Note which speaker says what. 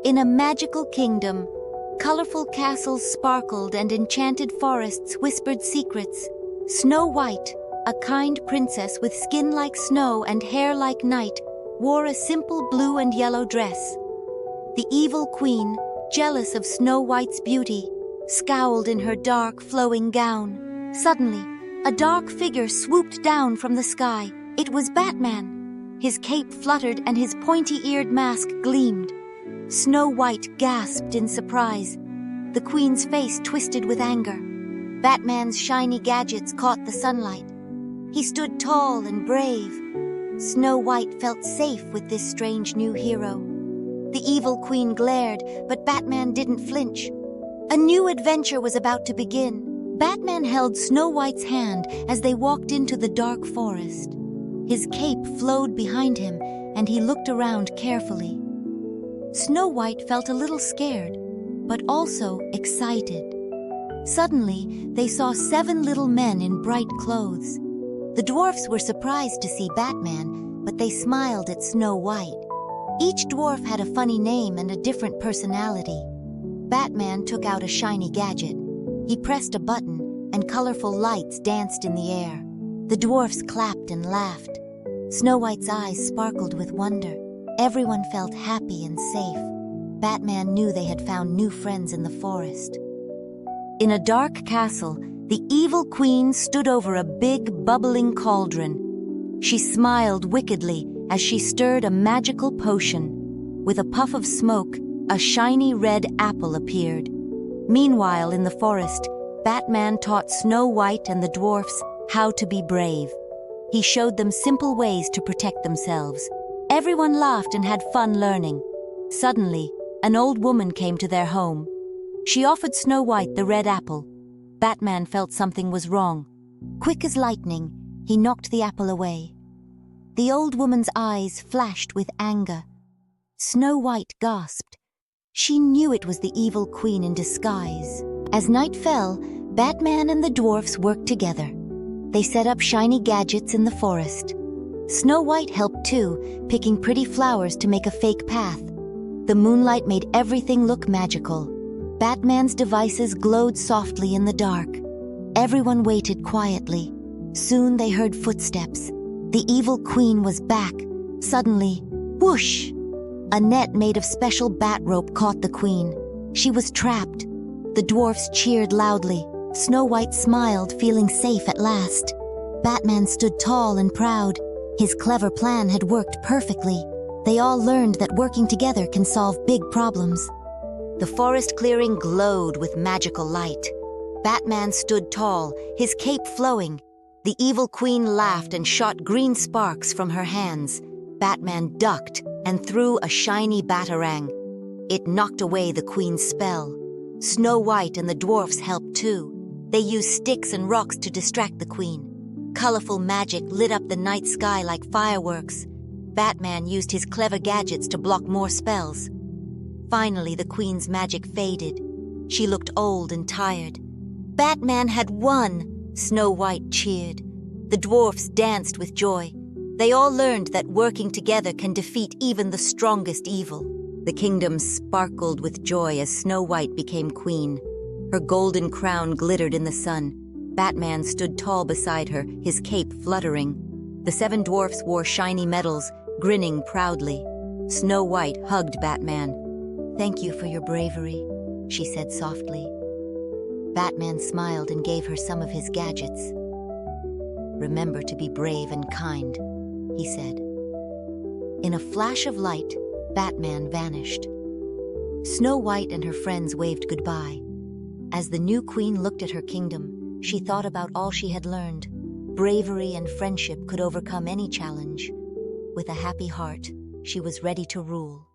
Speaker 1: In a magical kingdom, colorful castles sparkled and enchanted forests whispered secrets. Snow White, a kind princess with skin like snow and hair like night, wore a simple blue and yellow dress. The evil queen, jealous of Snow White's beauty, scowled in her dark, flowing gown. Suddenly, a dark figure swooped down from the sky. It was Batman. His cape fluttered and his pointy-eared mask gleamed. Snow White gasped in surprise. The queen's face twisted with anger. Batman's shiny gadgets caught the sunlight. He stood tall and brave. Snow White felt safe with this strange new hero. The evil queen glared, but Batman didn't flinch. A new adventure was about to begin. Batman held Snow White's hand as they walked into the dark forest. His cape flowed behind him, and he looked around carefully. Snow White felt a little scared, but also excited. Suddenly, they saw 7 little men in bright clothes. The dwarfs were surprised to see Batman, but they smiled at Snow White. Each dwarf had a funny name and a different personality. Batman took out a shiny gadget. He pressed a button, and colorful lights danced in the air. The dwarfs clapped and laughed. Snow White's eyes sparkled with wonder. Everyone felt happy and safe. Batman knew they had found new friends in the forest. In a dark castle, the evil queen stood over a big, bubbling cauldron. She smiled wickedly as she stirred a magical potion. With a puff of smoke, a shiny red apple appeared. Meanwhile, in the forest, Batman taught Snow White and the dwarfs how to be brave. He showed them simple ways to protect themselves. Everyone laughed and had fun learning. Suddenly, an old woman came to their home. She offered Snow White the red apple. Batman felt something was wrong. Quick as lightning, he knocked the apple away. The old woman's eyes flashed with anger. Snow White gasped. She knew it was the evil queen in disguise. As night fell, Batman and the dwarfs worked together. They set up shiny gadgets in the forest. Snow White helped too, picking pretty flowers to make a fake path. The moonlight made everything look magical. Batman's devices glowed softly in the dark. Everyone waited quietly. Soon they heard footsteps. The evil queen was back. Suddenly, whoosh! A net made of special bat rope caught the queen. She was trapped. The dwarfs cheered loudly. Snow White smiled, feeling safe at last. Batman stood tall and proud. His clever plan had worked perfectly. They all learned that working together can solve big problems. The forest clearing glowed with magical light. Batman stood tall, his cape flowing. The evil queen laughed and shot green sparks from her hands. Batman ducked and threw a shiny batarang. It knocked away the queen's spell. Snow White and the dwarfs helped too. They used sticks and rocks to distract the queen. Colorful magic lit up the night sky like fireworks. Batman used his clever gadgets to block more spells. Finally, the queen's magic faded. She looked old and tired. Batman had won! Snow White cheered. The dwarfs danced with joy. They all learned that working together can defeat even the strongest evil. The kingdom sparkled with joy as Snow White became queen. Her golden crown glittered in the sun. Batman stood tall beside her, his cape fluttering. The 7 dwarfs wore shiny medals, grinning proudly. Snow White hugged Batman. "Thank you for your bravery," she said softly. Batman smiled and gave her some of his gadgets. "Remember to be brave and kind," he said. In a flash of light, Batman vanished. Snow White and her friends waved goodbye. As the new queen looked at her kingdom, she thought about all she had learned. Bravery and friendship could overcome any challenge. With a happy heart, she was ready to rule.